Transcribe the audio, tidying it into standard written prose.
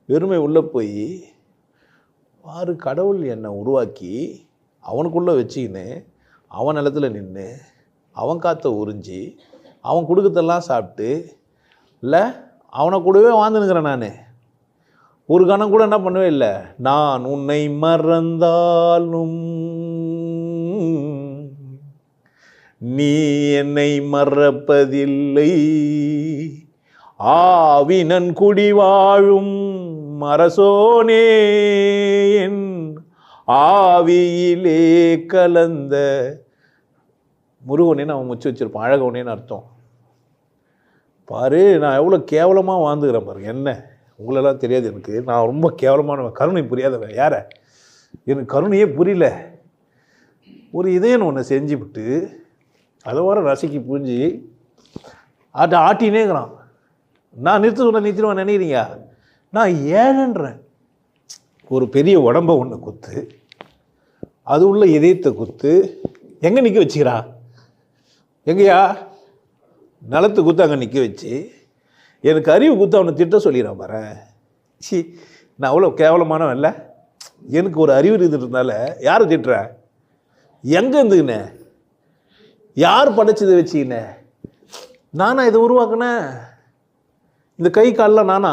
வெறுமை உள்ளே போய் பாரு, கடவுள் என்னை உருவாக்கி அவனுக்குள்ளே வச்சுக்கின்னு அவன் நிலத்துல நின்று அவன் காற்றை உறிஞ்சி அவன் கொடுக்கறதெல்லாம் சாப்பிட்டு இல்லை அவனை கூடவே வாழ்ந்துனுக்கிறேன். நான் ஒரு கணம் கூட என்ன பண்ணவே இல்லை. நான் உன்னை மறந்தாலும் நீ என்னை மறப்பதில்லை, ஆவினன் குடி வாழும் அரசோனே என் ஆவியிலே கலந்த முருகனேன்னு அவன் முச்சு வச்சிருப்பான். அழகவனேன்னு அர்த்தம். பாரு, நான் எவ்வளோ கேவலமாக வாழ்ந்துக்கிறேன் பாருங்க. என்ன உங்களெல்லாம் தெரியாது எனக்கு, நான் ரொம்ப கேவலமானவன், கருணை புரியாதவன். யாரை? எனக்கு கருணையே புரியல. ஒரு இதயம் ஒன்று செஞ்சுவிட்டு அதை வர ரசிக்கு புரிஞ்சு ஆட்டினேங்கிறான். நான் நிறுத்துவேன் நினைக்கிறீங்க? நான் ஏழன்றேன். ஒரு பெரிய உடம்பை ஒன்று குத்து, அது உள்ள இதயத்தை குத்து, எங்கே நிற்க வச்சுக்கிறா? எங்கேயா? நிலத்து குத்து அங்கே நிற்க வச்சு எனக்கு அறிவு குத்து அவனை திட்ட சொல்லிடுறான் பாரு. சி, நான் அவ்வளோ கேவலமானவன் இல்லை. எனக்கு ஒரு அறிவு இருந்துட்டதுனால யாரை திட்டுறேன்? எங்கே இருந்துக்கினே? யார் படைச்சதை வச்சுக்கினேன்? நானா இதை உருவாக்குனேன்? இந்த கை காலெலாம் நானா?